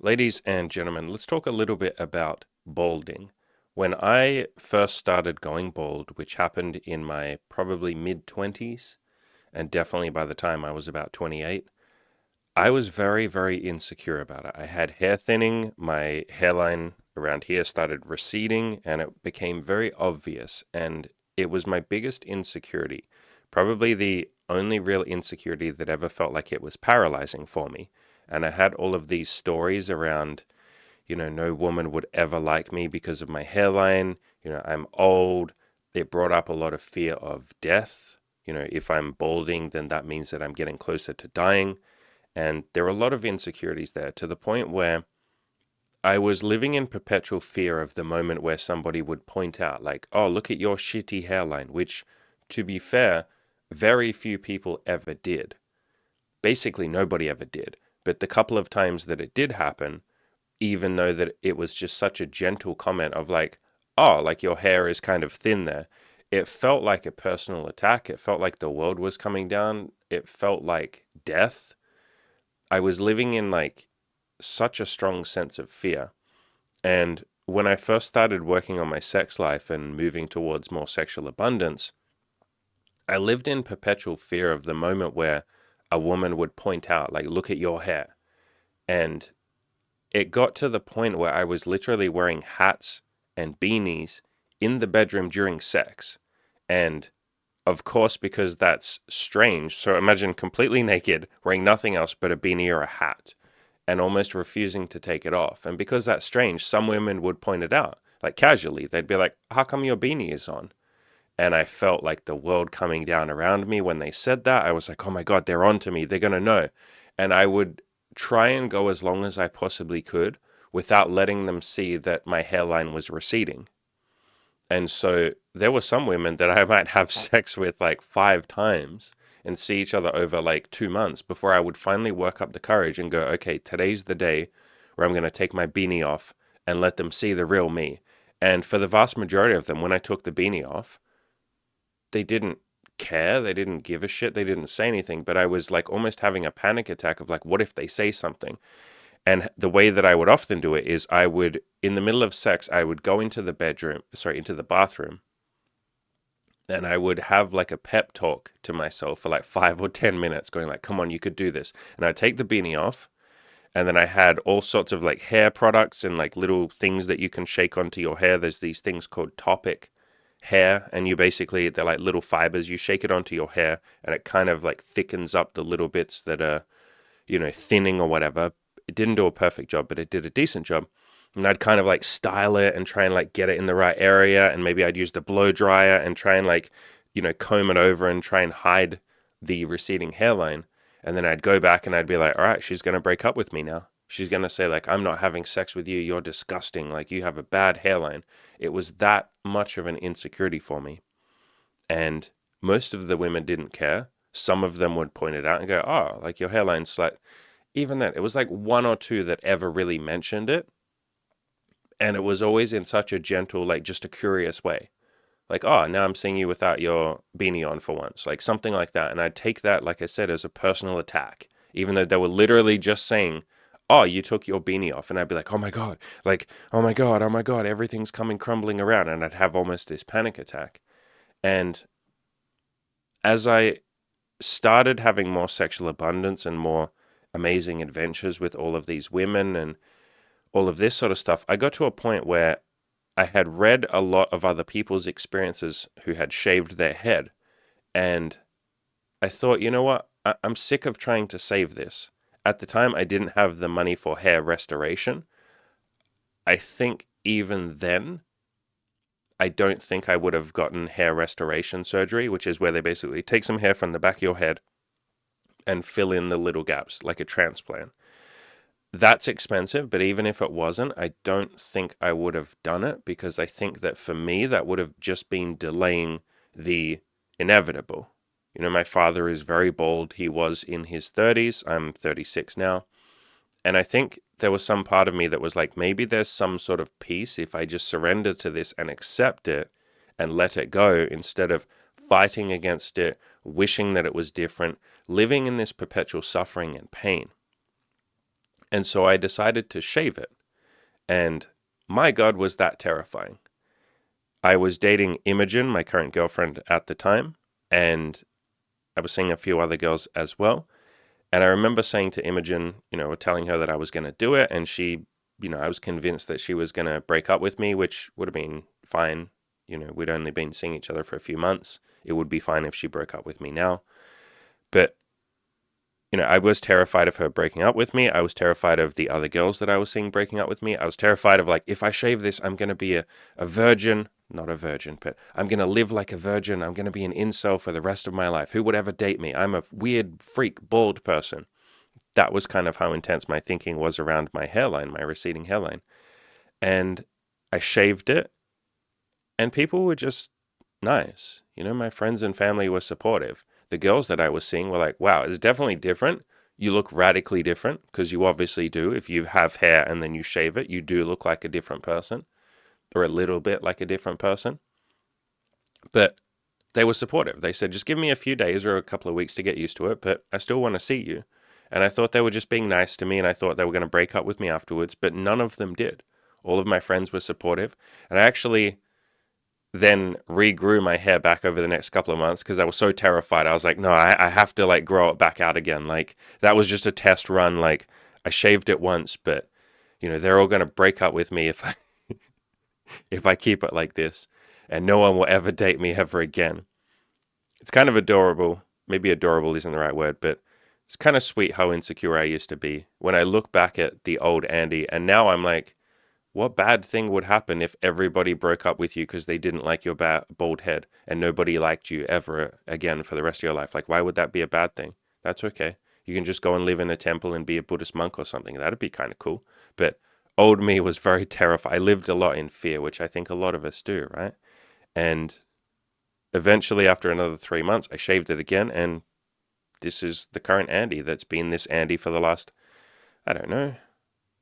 Ladies and gentlemen, let's talk a little bit about balding. When I first started going bald, which happened in my probably mid 20s, and definitely by the time I was about 28, I was very, very insecure about it. I had hair thinning, my hairline around here started receding, and it became very obvious. And it was my biggest insecurity, probably the only real insecurity that ever felt like it was paralyzing for me. And I had all of these stories around, no woman would ever like me because of my hairline. I'm old. It brought up a lot of fear of death. If I'm balding, then that means that I'm getting closer to dying. And there were a lot of insecurities there to the point where I was living in perpetual fear of the moment where somebody would point out, like, oh, look at your shitty hairline, which, to be fair, very few people ever did. Basically, nobody ever did. But the couple of times that it did happen, even though that it was just such a gentle comment of like, oh, like your hair is kind of thin there, it felt like a personal attack. It felt like the world was coming down. It felt like death. I was living in like such a strong sense of fear. And when I first started working on my sex life and moving towards more sexual abundance, I lived in perpetual fear of the moment where a woman would point out, like, look at your hair. And it got to the point where I was literally wearing hats and beanies in the bedroom during sex. And of course, because that's strange. So imagine completely naked, wearing nothing else but a beanie or a hat, and almost refusing to take it off. And because that's strange, some women would point it out, like casually. They'd be like, how come your beanie is on? And I felt like the world coming down around me when they said that. I was like, oh my God, they're on to me. They're going to know. And I would try and go as long as I possibly could without letting them see that my hairline was receding. And so there were some women that I might have sex with like 5 times and see each other over like 2 months before I would finally work up the courage and go, okay, today's the day where I'm going to take my beanie off and let them see the real me. And for the vast majority of them, when I took the beanie off, they didn't care. They didn't give a shit. They didn't say anything. But I was like almost having a panic attack of like, what if they say something? And the way that I would often do it is I would, in the middle of sex, I would go into the bathroom, and I would have like a pep talk to myself for like 5 or 10 minutes, going like, come on, you could do this. And I'd take the beanie off, and then I had all sorts of like hair products and like little things that you can shake onto your hair. There's these things called topic hair, and they're like little fibers. You shake it onto your hair, and it kind of like thickens up the little bits that are, thinning or whatever. It didn't do a perfect job, but it did a decent job. And I'd kind of like style it and try and like get it in the right area. And maybe I'd use the blow dryer and try and like, comb it over and try and hide the receding hairline. And then I'd go back and I'd be like, all right, she's going to break up with me now. She's going to say, like, I'm not having sex with you. You're disgusting. Like, you have a bad hairline. It was that much of an insecurity for me. And most of the women didn't care. Some of them would point it out and go, oh, like your hairline's like, even then, it was like one or two that ever really mentioned it. And it was always in such a gentle, like just a curious way. Like, oh, now I'm seeing you without your beanie on for once, like something like that. And I'd take that, like I said, as a personal attack, even though they were literally just saying, oh, you took your beanie off. And I'd be like, oh my God, like, oh my God, everything's coming crumbling around. And I'd have almost this panic attack. And as I started having more sexual abundance and more amazing adventures with all of these women and all of this sort of stuff, I got to a point where I had read a lot of other people's experiences who had shaved their head. And I thought, you know what? I'm sick of trying to save this. At the time, I didn't have the money for hair restoration. I think even then, I don't think I would have gotten hair restoration surgery, which is where they basically take some hair from the back of your head and fill in the little gaps like a transplant. That's expensive, but even if it wasn't, I don't think I would have done it because I think that for me, that would have just been delaying the inevitable. My father is very bald. He was in his 30s. I'm 36 now. And I think there was some part of me that was like, maybe there's some sort of peace if I just surrender to this and accept it and let it go instead of fighting against it, wishing that it was different, living in this perpetual suffering and pain. And so I decided to shave it. And my God, was that terrifying. I was dating Imogen, my current girlfriend at the time, and I was seeing a few other girls as well. And I remember saying to Imogen, telling her that I was going to do it. And she, I was convinced that she was going to break up with me, which would have been fine. We'd only been seeing each other for a few months. It would be fine if she broke up with me now. But, I was terrified of her breaking up with me. I was terrified of the other girls that I was seeing breaking up with me. I was terrified of, like, if I shave this, I'm going to be a virgin. Not a virgin, but I'm going to live like a virgin. I'm going to be an incel for the rest of my life. Who would ever date me? I'm a weird, freak, bald person. That was kind of how intense my thinking was around my hairline, my receding hairline. And I shaved it, and people were just nice. My friends and family were supportive. The girls that I was seeing were like, wow, it's definitely different. You look radically different, because you obviously do. If you have hair and then you shave it, you do look like a different person, or a little bit like a different person. But they were supportive. They said, just give me a few days or a couple of weeks to get used to it, but I still want to see you. And I thought they were just being nice to me, and I thought they were going to break up with me afterwards, but none of them did. All of my friends were supportive. And I actually then regrew my hair back over the next couple of months because I was so terrified. I was like, no, I have to like grow it back out again. Like, that was just a test run. Like, I shaved it once, but they're all going to break up with me if I keep it like this, and no one will ever date me ever again. It's kind of adorable. Maybe adorable isn't the right word, but it's kind of sweet how insecure I used to be when I look back at the old Andy. And now I'm like, what bad thing would happen if everybody broke up with you because they didn't like your bald head, and nobody liked you ever again for the rest of your life? Like, why would that be a bad thing? That's okay. You can just go and live in a temple and be a Buddhist monk or something. That'd be kind of cool. But old me was very terrified. I lived a lot in fear, which I think a lot of us do, right? And eventually, after another 3 months, I shaved it again, and this is the current Andy that's been this Andy for the last, I don't know,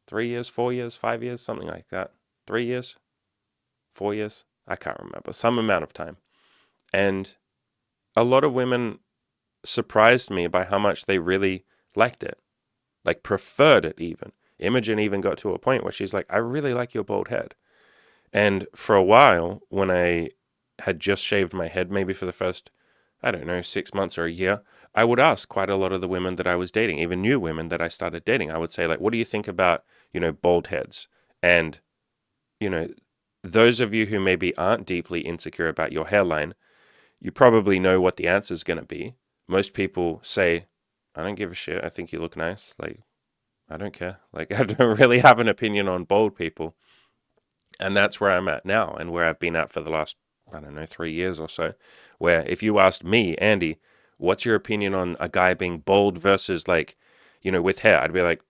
3 years, 4 years, 5 years, something like that. 3 years, 4 years, I can't remember, some amount of time. And a lot of women surprised me by how much they really liked it, like preferred it even. Imogen even got to a point where she's like, I really like your bald head. And for a while, when I had just shaved my head, maybe for the first, I don't know, 6 months or a year, I would ask quite a lot of the women that I was dating, even new women that I started dating. I would say, like, what do you think about, bald heads? And, those of you who maybe aren't deeply insecure about your hairline, you probably know what the answer is going to be. Most people say, I don't give a shit. I think you look nice. Like, I don't care. Like, I don't really have an opinion on bald people. And that's where I'm at now, and where I've been at for the last, I don't know, 3 years or so, where if you asked me, Andy, what's your opinion on a guy being bald versus, like, with hair? I'd be like,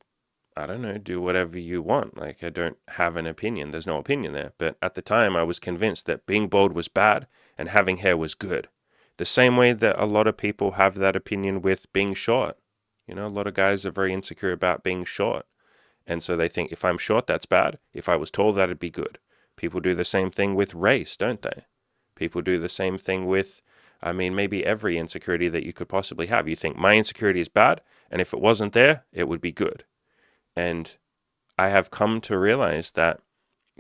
I don't know, do whatever you want. Like, I don't have an opinion. There's no opinion there. But at the time, I was convinced that being bald was bad and having hair was good. The same way that a lot of people have that opinion with being short. A lot of guys are very insecure about being short. And so they think, if I'm short, that's bad. If I was tall, that'd be good. People do the same thing with race, don't they? People do the same thing with, maybe every insecurity that you could possibly have. You think, my insecurity is bad, and if it wasn't there, it would be good. And I have come to realize that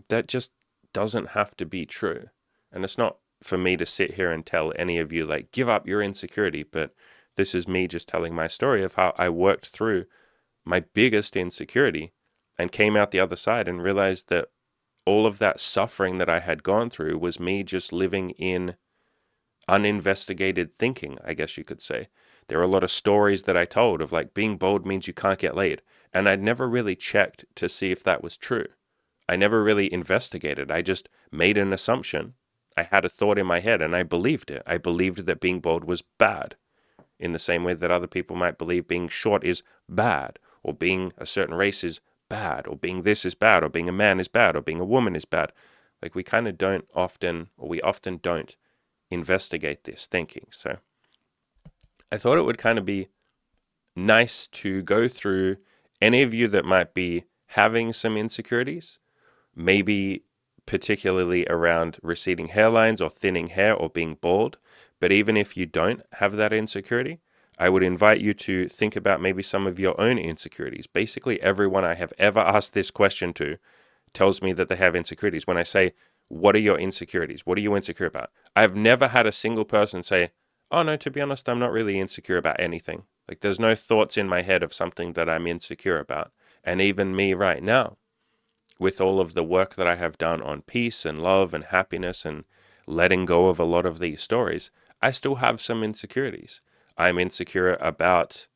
that just doesn't have to be true. And it's not for me to sit here and tell any of you, like, give up your insecurity, but this is me just telling my story of how I worked through my biggest insecurity and came out the other side and realized that all of that suffering that I had gone through was me just living in uninvestigated thinking, I guess you could say. There are a lot of stories that I told of, like, being bold means you can't get laid. And I'd never really checked to see if that was true. I never really investigated. I just made an assumption. I had a thought in my head and I believed it. I believed that being bald was bad, in the same way that other people might believe being short is bad, or being a certain race is bad, or being this is bad, or being a man is bad, or being a woman is bad. Like, we kind of don't often, or we often don't investigate this thinking. So I thought it would kind of be nice to go through any of you that might be having some insecurities, maybe particularly around receding hairlines or thinning hair or being bald. But even if you don't have that insecurity, I would invite you to think about maybe some of your own insecurities. Basically, everyone I have ever asked this question to tells me that they have insecurities. When I say, what are your insecurities? What are you insecure about? I've never had a single person say, oh no, to be honest, I'm not really insecure about anything. Like there's no thoughts in my head of something that I'm insecure about. And even me right now, with all of the work that I have done on peace and love and happiness and letting go of a lot of these stories, I still have some insecurities. I'm insecure about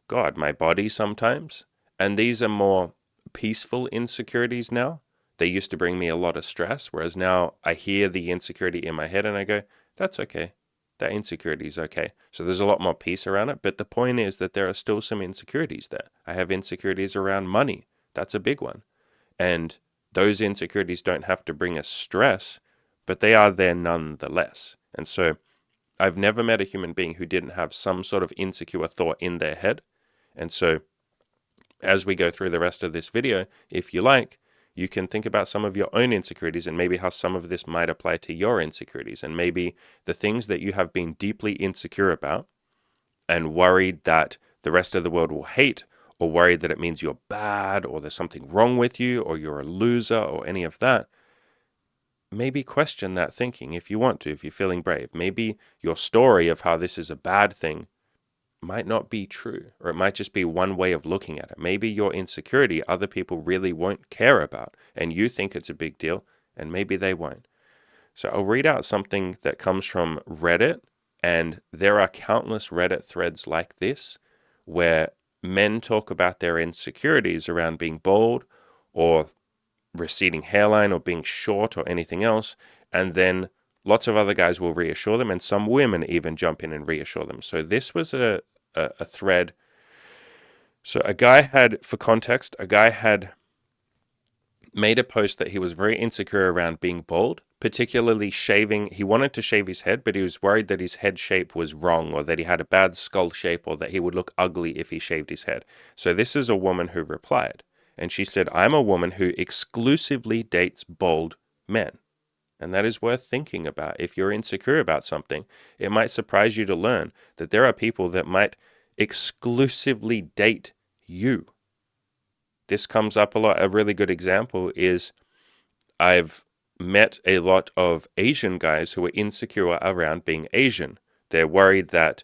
God, my body sometimes. And these are more peaceful insecurities now. They used to bring me a lot of stress, whereas now I hear the insecurity in my head and I go, that's okay. That insecurity is okay. So there's a lot more peace around it. But the point is that there are still some insecurities there. I have insecurities around money. That's a big one. And those insecurities don't have to bring us stress, but they are there nonetheless. And so I've never met a human being who didn't have some sort of insecure thought in their head. And so as we go through the rest of this video, if you like, you can think about some of your own insecurities and maybe how some of this might apply to your insecurities, and maybe the things that you have been deeply insecure about and worried that the rest of the world will hate, or worried that it means you're bad or there's something wrong with you or you're a loser or any of that. Maybe question that thinking if you want to, if you're feeling brave. Maybe your story of how this is a bad thing might not be true, or it might just be one way of looking at it. Maybe your insecurity other people really won't care about, and you think it's a big deal, and maybe they won't. So I'll read out something that comes from Reddit, and there are countless Reddit threads like this where men talk about their insecurities around being bald or receding hairline or being short or anything else, and then lots of other guys will reassure them, and some women even jump in and reassure them. So this was a thread. So a guy had, for context, a guy had made a post that he was very insecure around being bald, particularly shaving. He wanted to shave his head, but he was worried that his head shape was wrong, or that he had a bad skull shape, or that he would look ugly if he shaved his head. So this is a woman who replied, and she said, I'm a woman who exclusively dates bald men. And that is worth thinking about. If you're insecure about something, it might surprise you to learn that there are people that might exclusively date you. This comes up a lot. A really good example is I've met a lot of Asian guys who are insecure around being Asian. They're worried that,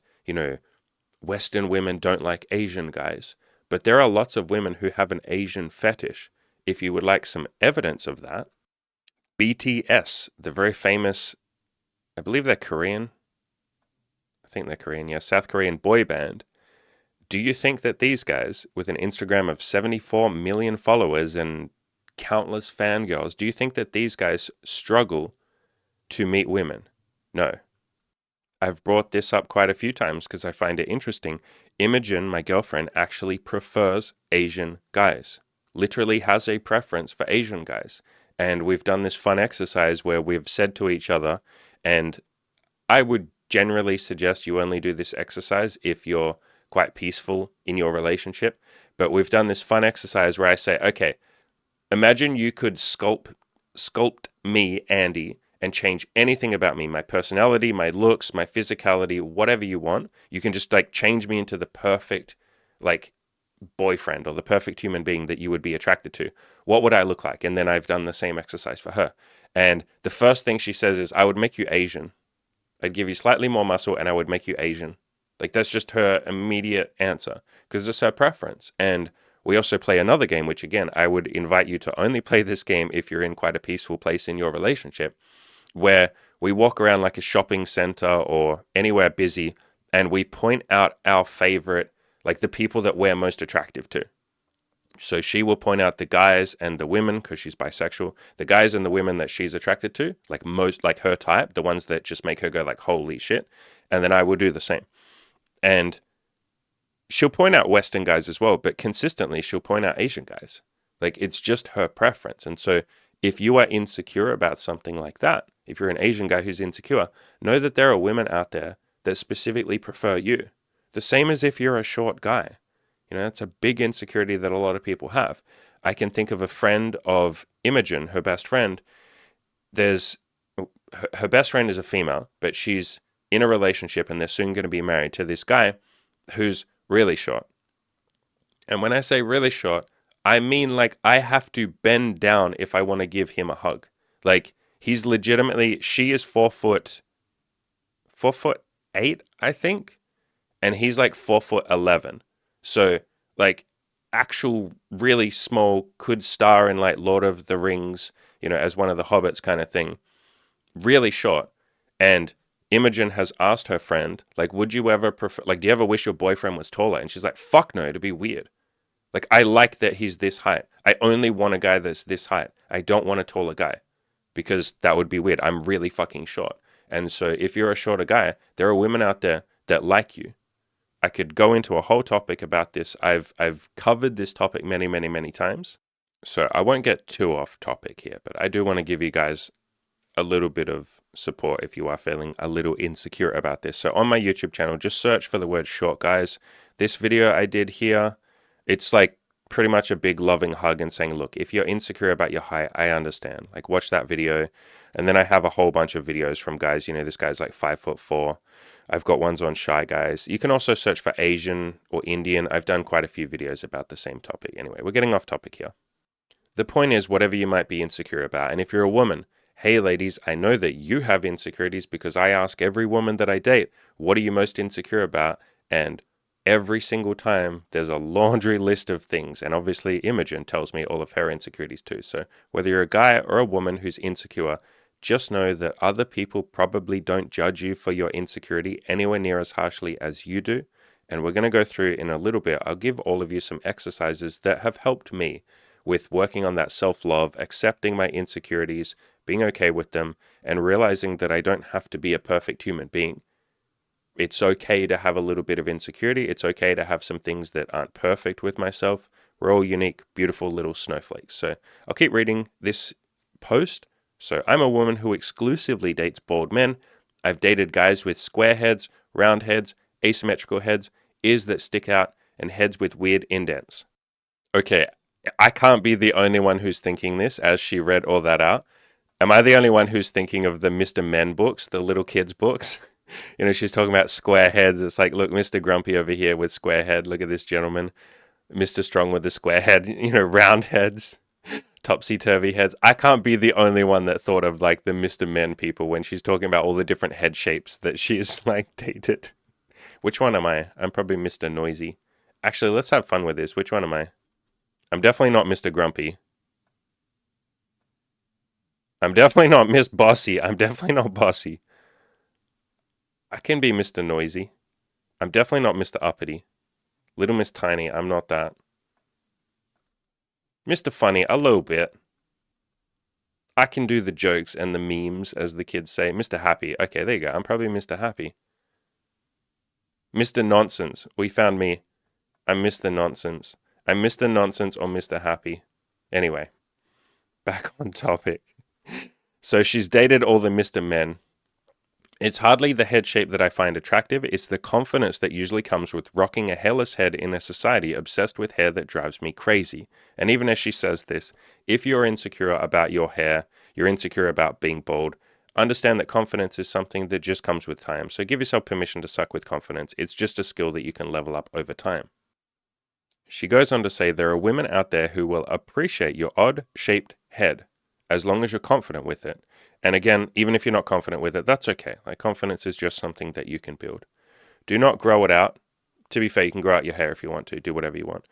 Western women don't like Asian guys. But there are lots of women who have an Asian fetish. If you would like some evidence of that, BTS, the very famous, I believe they're Korean. I think they're Korean, yeah, South Korean boy band. Do you think that these guys, with an Instagram of 74 million followers and countless fangirls, do you think that these guys struggle to meet women? No. I've brought this up quite a few times because I find it interesting. Imogen, my girlfriend, actually prefers Asian guys. Literally has a preference for Asian guys. And we've done this fun exercise where we've said to each other, and I would generally suggest you only do this exercise if you're quite peaceful in your relationship. But we've done this fun exercise where I say, okay, imagine you could sculpt me, Andy, and change anything about me, my personality, my looks, my physicality, whatever you want. You can just change me into the perfect boyfriend or the perfect human being that you would be attracted to. What would I look like? And then I've done the same exercise for her. And the first thing she says is, I would make you Asian. I'd give you slightly more muscle and I would make you Asian. That's just her immediate answer because it's her preference. And we also play another game, which again, I would invite you to only play this game if you're in quite a peaceful place in your relationship, where we walk around like a shopping center or anywhere busy and we point out our favorite, the people that we're most attractive to. So she will point out the guys and the women, because she's bisexual, the guys and the women that she's attracted to, most her type, the ones that just make her go holy shit. And then I will do the same. And she'll point out Western guys as well, but consistently she'll point out Asian guys. It's just her preference. And so if you are insecure about something like that, if you're an Asian guy who's insecure, know that there are women out there that specifically prefer you. The same as if you're a short guy. It's a big insecurity that a lot of people have. I can think of a friend of Imogen, her best friend. Her best friend is a female, but she's in a relationship and they're soon going to be married to this guy who's really short. And when I say really short, I mean like I have to bend down if I want to give him a hug. Like he's legitimately, she is 4 foot, 4 foot 8, I think, and he's like 4 foot 11. So like actual really small, could star in like Lord of the Rings, as one of the hobbits kind of thing. Really short. And Imogen has asked her friend, like, would you ever prefer, like, do you ever wish your boyfriend was taller? And she's like, fuck no, it'd be weird. Like, I like that he's this height. I only want a guy that's this height. I don't want a taller guy because that would be weird. I'm really fucking short. And so if you're a shorter guy, there are women out there that like you. I could go into a whole topic about this. I've covered this topic many, many, many times. So I won't get too off topic here, but I do want to give you guys a little bit of support if you are feeling a little insecure about this. So on my YouTube channel, just search for the word short guys. This video I did here, it's like pretty much a big loving hug and saying, look, if you're insecure about your height, I understand. Like watch that video. And then I have a whole bunch of videos from guys, this guy's like 5'4". I've got ones on shy guys. You can also search for Asian or Indian. I've done quite a few videos about the same topic. Anyway, we're getting off topic here. The point is, whatever you might be insecure about, and if you're a woman, hey ladies, I know that you have insecurities because I ask every woman that I date, what are you most insecure about? And every single time there's a laundry list of things. And obviously Imogen tells me all of her insecurities too. So whether you're a guy or a woman who's insecure, just know that other people probably don't judge you for your insecurity anywhere near as harshly as you do. And we're going to go through in a little bit. I'll give all of you some exercises that have helped me with working on that self-love, accepting my insecurities, being okay with them, and realizing that I don't have to be a perfect human being. It's okay to have a little bit of insecurity. It's okay to have some things that aren't perfect with myself. We're all unique, beautiful little snowflakes. So I'll keep reading this post. So I'm a woman who exclusively dates bald men. I've dated guys with square heads, round heads, asymmetrical heads, ears that stick out, and heads with weird indents. Okay, I can't be the only one who's thinking this as she read all that out. Am I the only one who's thinking of the Mr. Men books, the little kids books? She's talking about square heads. It's like, look, Mr. Grumpy over here with square head. Look at this gentleman. Mr. Strong with the square head, round heads, topsy-turvy heads. I can't be the only one that thought of like the Mr. Men people when she's talking about all the different head shapes that she's like dated. Which one am I? I'm probably Mr. Noisy. Actually, let's have fun with this. Which one am I? I'm definitely not Mr. Grumpy. I'm definitely not Miss Bossy. I'm definitely not Bossy. I can be Mr. Noisy. I'm definitely not Mr. Uppity. Little Miss Tiny, I'm not that. Mr. Funny, a little bit. I can do the jokes and the memes, as the kids say. Mr. Happy. Okay, there you go. I'm probably Mr. Happy. Mr. Nonsense. We found me. I'm Mr. Nonsense. I'm Mr. Nonsense or Mr. Happy. Anyway, back on topic. So she's dated all the Mr. Men. It's hardly the head shape that I find attractive, it's the confidence that usually comes with rocking a hairless head in a society obsessed with hair that drives me crazy. And even as she says this, if you're insecure about your hair, you're insecure about being bald, understand that confidence is something that just comes with time. So give yourself permission to suck with confidence. It's just a skill that you can level up over time. She goes on to say there are women out there who will appreciate your odd-shaped head as long as you're confident with it. And again, even if you're not confident with it, that's okay. Like confidence is just something that you can build. Do not grow it out. To be fair, you can grow out your hair if you want to, do whatever you want.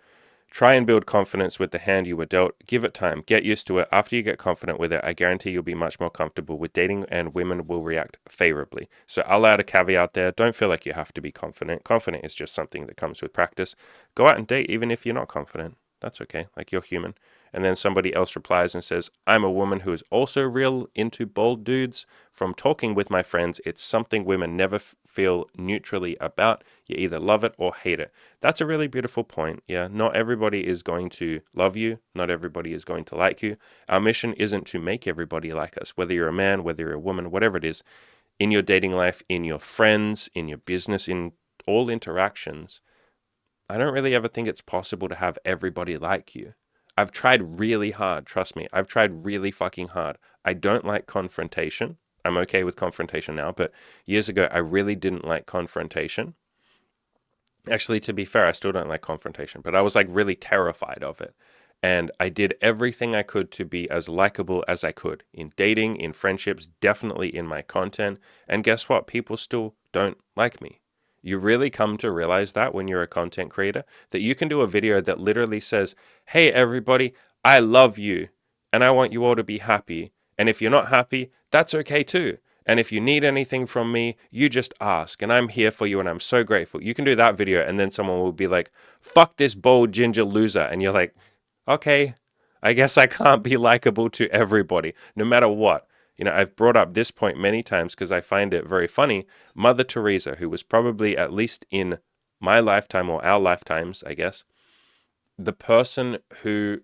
Try and build confidence with the hand you were dealt. Give it time. Get used to it. After you get confident with it, I guarantee you'll be much more comfortable with dating and women will react favorably. So I'll add a caveat there. Don't feel like you have to be confident. Confident is just something that comes with practice. Go out and date even if you're not confident. That's okay. Like you're human. And then somebody else replies and says, I'm a woman who is also real into bald dudes. From talking with my friends, it's something women never feel neutrally about. You either love it or hate it. That's a really beautiful point. Yeah, not everybody is going to love you. Not everybody is going to like you. Our mission isn't to make everybody like us, whether you're a man, whether you're a woman, whatever it is. In your dating life, in your friends, in your business, in all interactions, I don't really ever think it's possible to have everybody like you. I've tried really hard, trust me. I've tried really fucking hard. I don't like confrontation. I'm okay with confrontation now, but years ago, I really didn't like confrontation. Actually, to be fair, I still don't like confrontation, but I was like really terrified of it. And I did everything I could to be as likable as I could in dating, in friendships, definitely in my content. And guess what? People still don't like me. You really come to realize that when you're a content creator, that you can do a video that literally says, "Hey, everybody, I love you and I want you all to be happy. And if you're not happy, that's okay too. And if you need anything from me, you just ask, and I'm here for you, and I'm so grateful." You can do that video, and then someone will be like, "Fuck this bold ginger loser." And you're like, okay, I guess I can't be likable to everybody, no matter what. I've brought up this point many times because I find it very funny. Mother Teresa, who was probably, at least in my lifetime or our lifetimes, I guess, the person who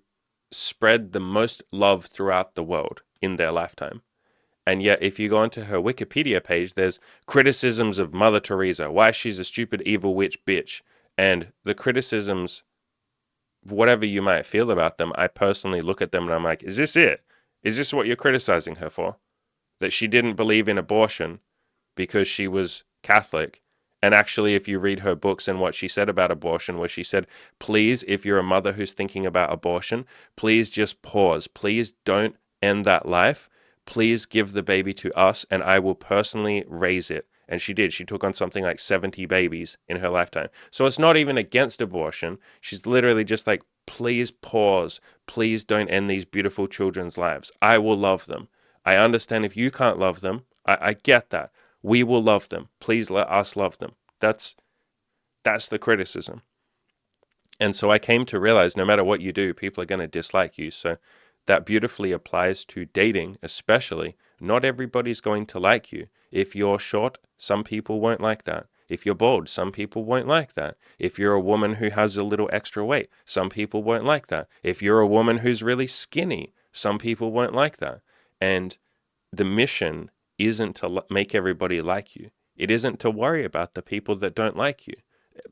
spread the most love throughout the world in their lifetime. And yet, if you go onto her Wikipedia page, there's criticisms of Mother Teresa, why she's a stupid, evil witch bitch. And the criticisms, whatever you might feel about them, I personally look at them and I'm like, is this it? Is this what you're criticizing her for? That she didn't believe in abortion because she was Catholic. And actually, if you read her books and what she said about abortion, where she said, please, if you're a mother who's thinking about abortion, please just pause. Please don't end that life. Please give the baby to us and I will personally raise it. And she did. She took on something like 70 babies in her lifetime. So it's not even against abortion. She's literally just like, please pause. Please don't end these beautiful children's lives. I will love them. I understand if you can't love them. I get that. We will love them. Please let us love them. That's the criticism. And so I came to realize no matter what you do, people are going to dislike you. So that beautifully applies to dating, especially. Not everybody's going to like you. If you're short, some people won't like that. If you're bald, some people won't like that. If you're a woman who has a little extra weight, some people won't like that. If you're a woman who's really skinny, some people won't like that. And the mission isn't to make everybody like you. It isn't to worry about the people that don't like you.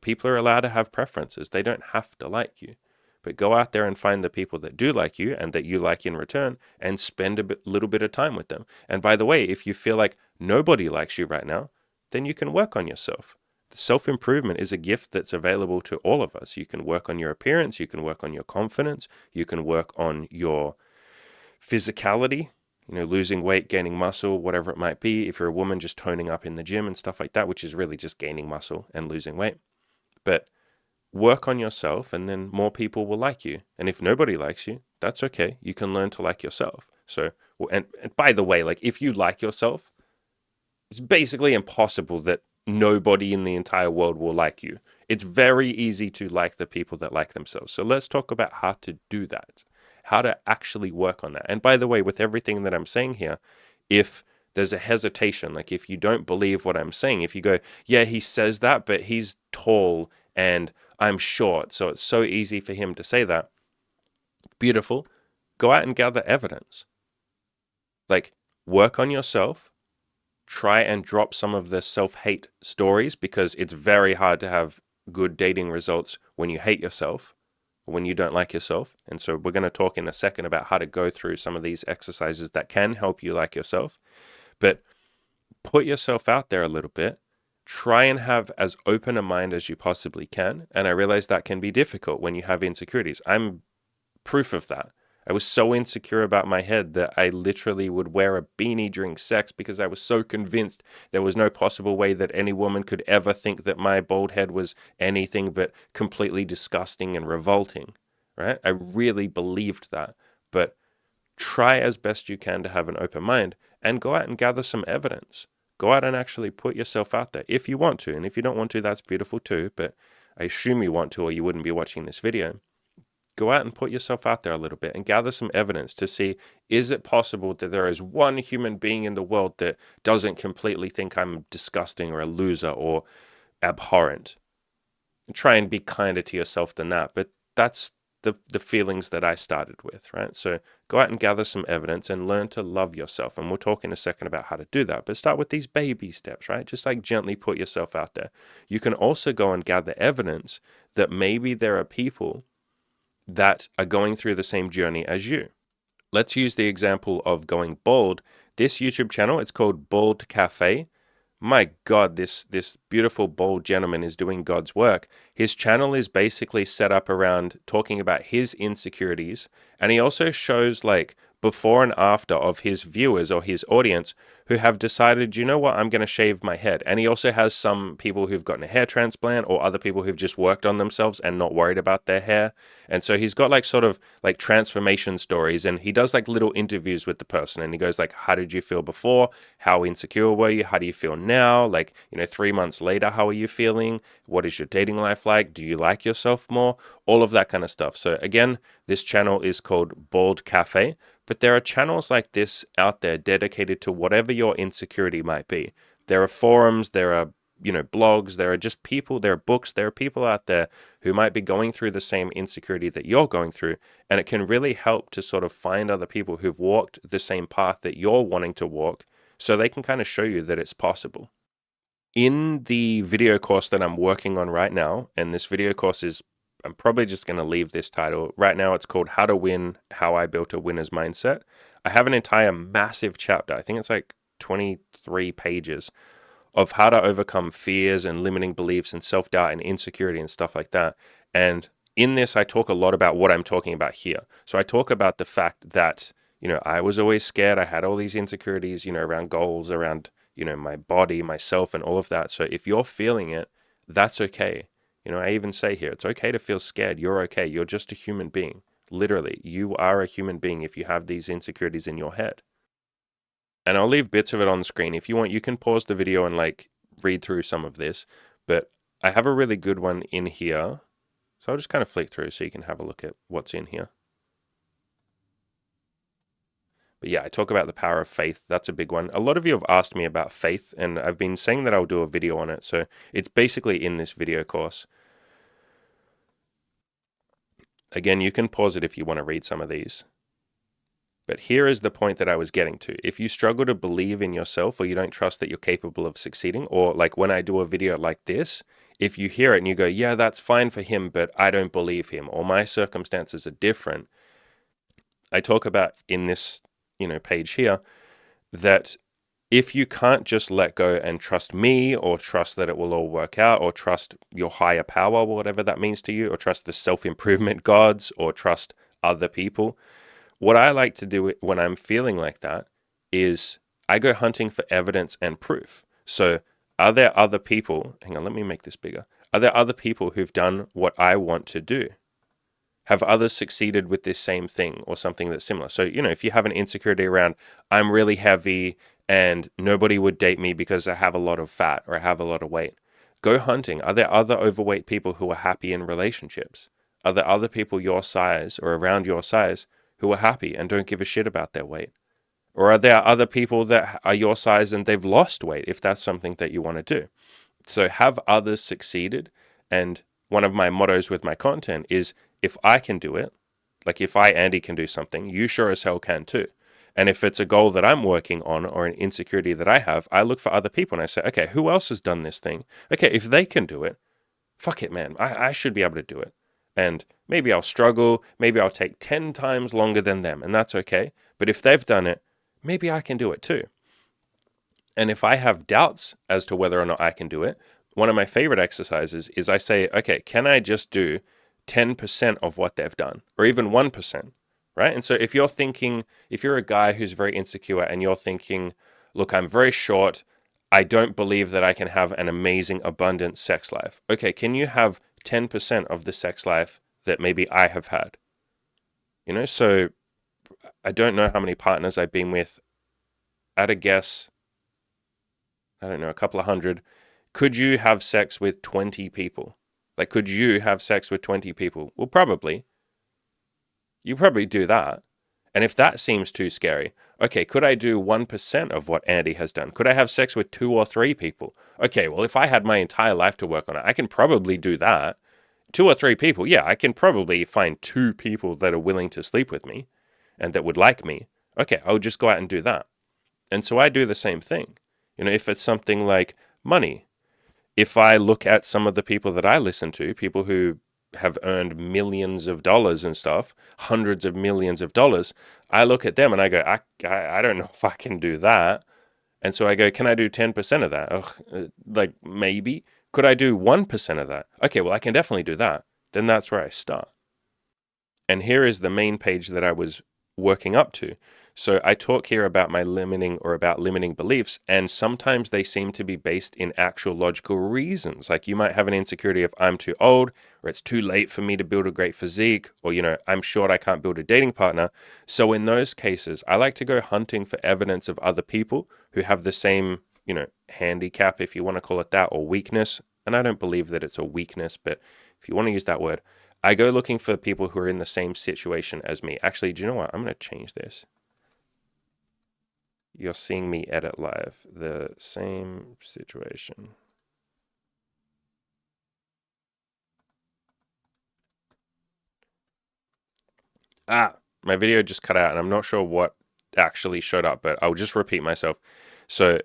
People are allowed to have preferences. They don't have to like you. But go out there and find the people that do like you and that you like in return and spend a little bit of time with them. And by the way, if you feel like nobody likes you right now, then you can work on yourself. Self-improvement is a gift that's available to all of us. You can work on your appearance. You can work on your confidence. You can work on your physicality, losing weight, gaining muscle, whatever it might be. If you're a woman, just toning up in the gym and stuff like that, which is really just gaining muscle and losing weight. But work on yourself and then more people will like you. And if nobody likes you, that's okay. You can learn to like yourself. So, and by the way, like if you like yourself, it's basically impossible that nobody in the entire world will like you. It's very easy to like the people that like themselves. So let's talk about how to do that, how to actually work on that. And by the way, with everything that I'm saying here, if there's a hesitation, like if you don't believe what I'm saying, if you go, yeah, he says that, but he's tall and I'm short, so it's so easy for him to say that. Beautiful. Go out and gather evidence. Like, work on yourself. Try and drop some of the self-hate stories because it's very hard to have good dating results when you hate yourself, when you don't like yourself. And so we're going to talk in a second about how to go through some of these exercises that can help you like yourself. But put yourself out there a little bit. Try and have as open a mind as you possibly can. And I realize that can be difficult when you have insecurities. I'm proof of that. I was so insecure about my head that I literally would wear a beanie during sex because I was so convinced there was no possible way that any woman could ever think that my bald head was anything but completely disgusting and revolting, right? I really believed that. But try as best you can to have an open mind and go out and gather some evidence. Go out and actually put yourself out there if you want to. And if you don't want to, that's beautiful too. But I assume you want to or you wouldn't be watching this video. Go out and put yourself out there a little bit and gather some evidence to see, is it possible that there is one human being in the world that doesn't completely think I'm disgusting or a loser or abhorrent? And try and be kinder to yourself than that. But that's the feelings that I started with, right? So go out and gather some evidence and learn to love yourself. And we'll talk in a second about how to do that. But start with these baby steps, right? Just like gently put yourself out there. You can also go and gather evidence that maybe there are people that are going through the same journey as you. Let's use the example of going bald. This YouTube channel, it's called Bald Cafe. my God, this beautiful bald gentleman is doing God's work. His channel is basically set up around talking about his insecurities, and he also shows like before and after of his viewers or his audience who have decided, you know what, I'm going to shave my head. And he also has some people who've gotten a hair transplant or other people who've just worked on themselves and not worried about their hair. And so he's got like sort of like transformation stories, and he does like little interviews with the person, and he goes like, how did you feel before? How insecure were you? How do you feel now? Like, 3 months later, how are you feeling? What is your dating life like? Do you like yourself more? All of that kind of stuff. So again, this channel is called Bald Cafe, but there are channels like this out there dedicated to whatever your insecurity might be. There are forums, there are blogs, there are just people, there are books, there are people out there who might be going through the same insecurity that you're going through, and it can really help to sort of find other people who've walked the same path that you're wanting to walk, so they can kind of show you that it's possible. In the video course that I'm working on right now, and this video course is, I'm probably just going to leave this title. Right now it's called How to Win, How I Built a Winner's Mindset. I have an entire massive chapter. I think it's like 23 pages of how to overcome fears and limiting beliefs and self-doubt and insecurity and stuff like that. And in this, I talk a lot about what I'm talking about here. So I talk about the fact that, I was always scared. I had all these insecurities, around goals, around, my body, myself, and all of that. So if you're feeling it, that's okay. I even say here, it's okay to feel scared. You're okay. You're just a human being. Literally, you are a human being if you have these insecurities in your head. And I'll leave bits of it on the screen. If you want, you can pause the video and like read through some of this. But I have a really good one in here. So I'll just kind of flick through so you can have a look at what's in here. But yeah, I talk about the power of faith. That's a big one. A lot of you have asked me about faith, and I've been saying that I'll do a video on it. So it's basically in this video course. Again, you can pause it if you want to read some of these. But here is the point that I was getting to. If you struggle to believe in yourself, or you don't trust that you're capable of succeeding, or like when I do a video like this, if you hear it and you go, yeah, that's fine for him, but I don't believe him, or my circumstances are different. I talk about in this, page here, that if you can't just let go and trust me, or trust that it will all work out, or trust your higher power, whatever that means to you, or trust the self-improvement gods, or trust other people, what I like to do when I'm feeling like that is I go hunting for evidence and proof. So are there other people, hang on, let me make this bigger. Are there other people who've done what I want to do? Have others succeeded with this same thing or something that's similar? So, if you have an insecurity around, I'm really heavy and nobody would date me because I have a lot of fat or I have a lot of weight, go hunting. Are there other overweight people who are happy in relationships? Are there other people your size or around your size who are happy and don't give a shit about their weight? Or are there other people that are your size and they've lost weight, if that's something that you want to do? So have others succeeded? And one of my mottos with my content is, if I can do it, like if I, Andy, can do something, you sure as hell can too. And if it's a goal that I'm working on or an insecurity that I have, I look for other people and I say, okay, who else has done this thing? Okay, if they can do it, fuck it, man. I should be able to do it. And maybe I'll struggle. Maybe I'll take 10 times longer than them, and that's okay. But if they've done it, maybe I can do it too. And if I have doubts as to whether or not I can do it, one of my favorite exercises is I say, okay, can I just do 10% of what they've done, or even 1%, right? And so if you're a guy who's very insecure and you're thinking, look, I'm very short, I don't believe that I can have an amazing, abundant sex life. Okay, can you have 10% of the sex life that maybe I have had? So I don't know how many partners I've been with. At a guess, I don't know, a couple of hundred. Could you have sex with 20 people? Like, could you have sex with 20 people? Well, probably. You probably do that. And if that seems too scary, okay, could I do 1% of what Andy has done? Could I have sex with 2 or 3 people? Okay, well, if I had my entire life to work on it, I can probably do that. 2 or 3 people, yeah, I can probably find 2 people that are willing to sleep with me and that would like me. Okay, I'll just go out and do that. And so I do the same thing. If it's something like money, if I look at some of the people that I listen to, people who have earned millions of dollars and stuff, hundreds of millions of dollars, I look at them and I go, I don't know if I can do that. And so I go, can I do 10% of that? Ugh, like maybe. Could I do 1% of that? Okay, well, I can definitely do that. Then that's where I start. And here is the main page that I was working up to. So I talk here about my limiting or about limiting beliefs, and sometimes they seem to be based in actual logical reasons. Like you might have an insecurity of I'm too old, or it's too late for me to build a great physique, or I'm short, I can't build a dating partner. So in those cases, I like to go hunting for evidence of other people who have the same, handicap, if you want to call it that, or weakness. And I don't believe that it's a weakness, but if you want to use that word, I go looking for people who are in the same situation as me. Actually, do you know what? I'm going to change this. You're seeing me edit live. The same situation. My video just cut out and I'm not sure what actually showed up, but I'll just repeat myself. So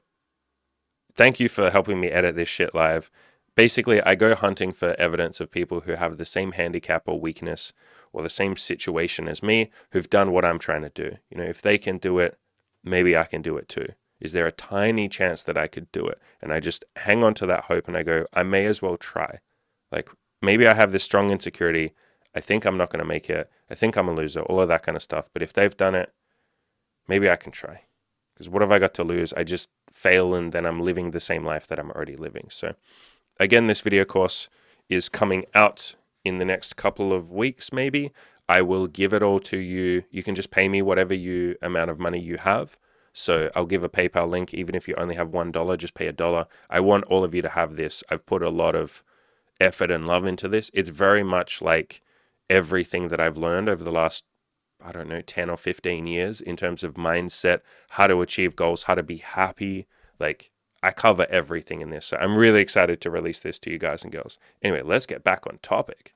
thank you for helping me edit this shit live. Basically, I go hunting for evidence of people who have the same handicap or weakness or the same situation as me who've done what I'm trying to do. If they can do it, maybe I can do it too. Is there a tiny chance that I could do it? And I just hang on to that hope and I go, I may as well try. Like maybe I have this strong insecurity. I think I'm not going to make it. I think I'm a loser, all of that kind of stuff. But if they've done it, maybe I can try. Because what have I got to lose? I just fail and then I'm living the same life that I'm already living. So again, this video course is coming out in the next couple of weeks, maybe. I will give it all to you. You can just pay me whatever amount of money you have. So I'll give a PayPal link, even if you only have $1, just pay $1. I want all of you to have this. I've put a lot of effort and love into this. It's very much like everything that I've learned over the last, 10 or 15 years in terms of mindset, how to achieve goals, how to be happy. Like I cover everything in this. So I'm really excited to release this to you guys and girls. Anyway, let's get back on topic.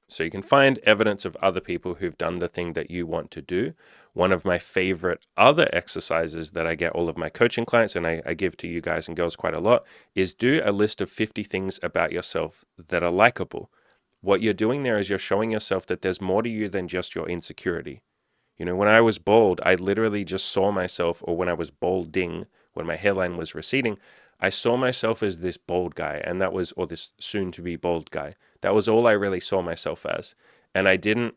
So you can find evidence of other people who've done the thing that you want to do. One of my favorite other exercises that I get all of my coaching clients and I give to you guys and girls quite a lot is do a list of 50 things about yourself that are likable. What you're doing there is you're showing yourself that there's more to you than just your insecurity. When I was bald, I literally just saw myself, or when I was balding, when my hairline was receding, I saw myself as this bald guy, and that was, or this soon to be bald guy. That was all I really saw myself as. And I didn't,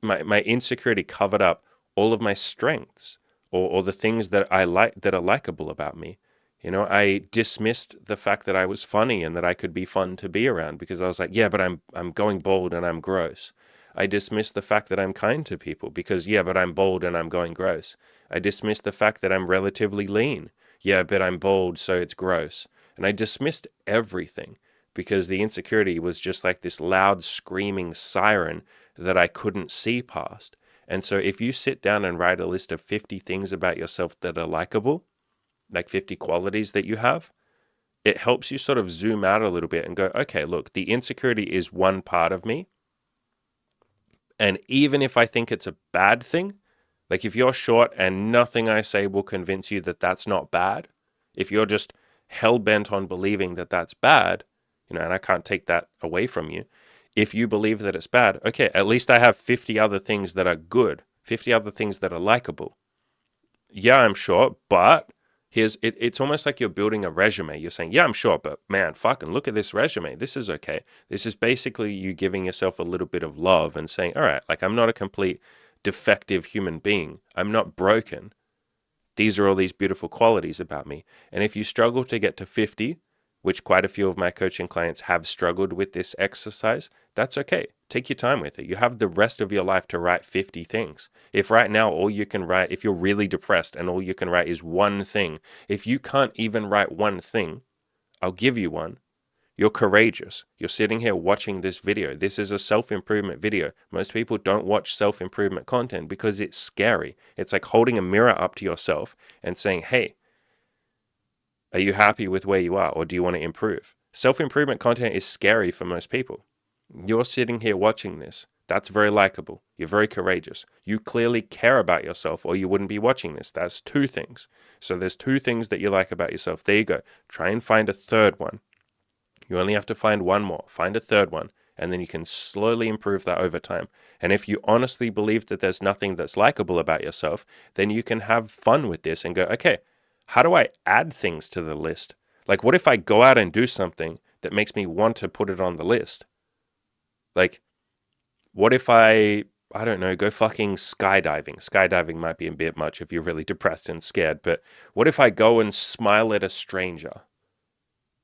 my insecurity covered up all of my strengths or the things that I like that are likable about me. I dismissed the fact that I was funny and that I could be fun to be around because I was like, yeah, but I'm going bald and I'm gross. I dismissed the fact that I'm kind to people because, yeah, but I'm bald and I'm going gross. I dismissed the fact that I'm relatively lean. Yeah, but I'm bald, so it's gross. And I dismissed everything because the insecurity was just like this loud screaming siren that I couldn't see past. And so if you sit down and write a list of 50 things about yourself that are likable, like 50 qualities that you have, it helps you sort of zoom out a little bit and go, okay, look, the insecurity is one part of me. And even if I think it's a bad thing, like if you're short and nothing I say will convince you that that's not bad, if you're just hell bent on believing that that's bad, and I can't take that away from you. If you believe that it's bad, okay, at least I have 50 other things that are good, 50 other things that are likable. Yeah, I'm short, but it's almost like you're building a resume. You're saying, yeah, I'm short, but man, fucking look at this resume. This is okay. This is basically you giving yourself a little bit of love and saying, all right, like I'm not a complete defective human being. I'm not broken. These are all these beautiful qualities about me. And if you struggle to get to 50, which quite a few of my coaching clients have struggled with this exercise, that's okay. Take your time with it. You have the rest of your life to write 50 things. If right now all you can write, if you're really depressed and all you can write is one thing, if you can't even write one thing, I'll give you one. You're courageous. You're sitting here watching this video. This is a self-improvement video. Most people don't watch self-improvement content because it's scary. It's like holding a mirror up to yourself and saying, hey, are you happy with where you are or do you want to improve? Self-improvement content is scary for most people. You're sitting here watching this. That's very likable. You're very courageous. You clearly care about yourself or you wouldn't be watching this. That's two things. So there's two things that you like about yourself. There you go. Try and find a third one. You only have to find one more. Find a third one. And then you can slowly improve that over time. And if you honestly believe that there's nothing that's likable about yourself, then you can have fun with this and go, okay, how do I add things to the list? Like, what if I go out and do something that makes me want to put it on the list? Like, what if I don't know, go fucking skydiving? Skydiving might be a bit much if you're really depressed and scared, but what if I go and smile at a stranger?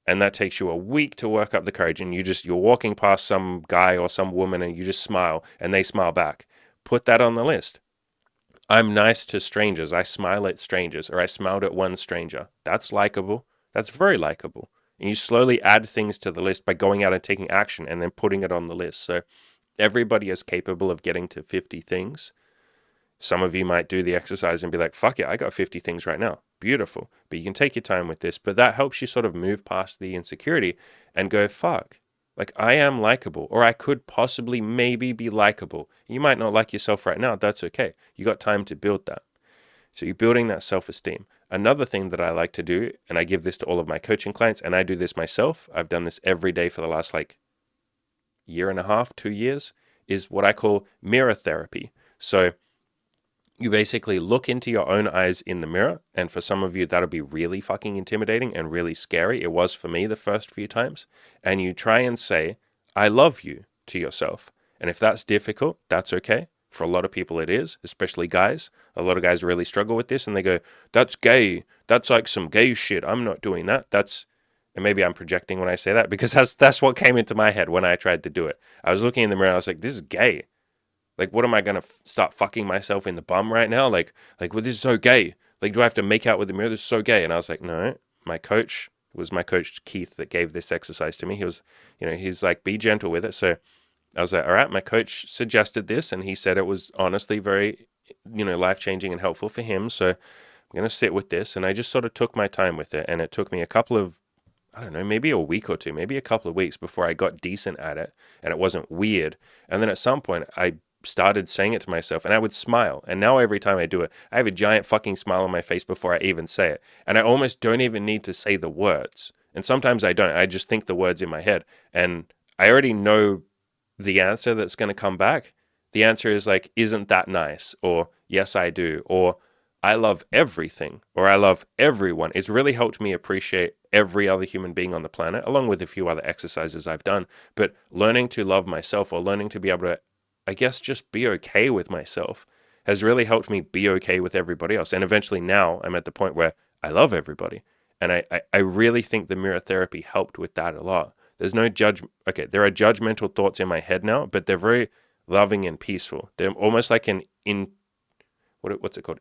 And that takes you a week to work up the courage, and you're walking past some guy or some woman and you just smile and they smile back. Put that on the list. I'm nice to strangers. I smile at strangers, or I smiled at one stranger. That's likable. That's very likable. And you slowly add things to the list by going out and taking action and then putting it on the list. So everybody is capable of getting to 50 things. Some of you might do the exercise and be like, fuck it, I got 50 things right now. Beautiful. But you can take your time with this. But that helps you sort of move past the insecurity and go, fuck, like I am likable, or I could possibly maybe be likable. You might not like yourself right now. That's okay. You got time to build that. So you're building that self-esteem. Another thing that I like to do, and I give this to all of my coaching clients, and I do this myself. I've done this every day for the last year and a half, 2 years, is what I call mirror therapy. So you basically look into your own eyes in the mirror, and for some of you, that'll be really fucking intimidating and really scary. It was for me the first few times. And you try and say, I love you to yourself. And if that's difficult, that's okay. For a lot of people, it is, especially guys. A lot of guys really struggle with this, and they go, that's gay. That's like some gay shit. I'm not doing that. And maybe I'm projecting when I say that, because that's what came into my head when I tried to do it. I was looking in the mirror, I was like, this is gay. Like, what am I going to start fucking myself in the bum right now? Well, this is so gay. Like, do I have to make out with the mirror? This is so gay. And I was like, no, my coach, it was my coach, Keith, that gave this exercise to me. He was, he's like, be gentle with it. So I was like, all right, my coach suggested this, and he said it was honestly very, life-changing and helpful for him. So I'm going to sit with this. And I just sort of took my time with it. And it took me a couple of, I don't know, maybe a week or two, maybe a couple of weeks before I got decent at it and it wasn't weird. And then at some point, I started saying it to myself, and I would smile. And now every time I do it, I have a giant fucking smile on my face before I even say it. And I almost don't even need to say the words. And sometimes I don't. I just think the words in my head. And I already know the answer that's going to come back. The answer is like, isn't that nice? Or yes, I do. Or I love everything. Or I love everyone. It's really helped me appreciate every other human being on the planet, along with a few other exercises I've done. But learning to love myself, or learning to be able to, I guess, just be okay with myself, has really helped me be okay with everybody else. And eventually now I'm at the point where I love everybody. And I really think the mirror therapy helped with that a lot. There's no okay, there are judgmental thoughts in my head now, but they're very loving and peaceful. They're almost like what's it called?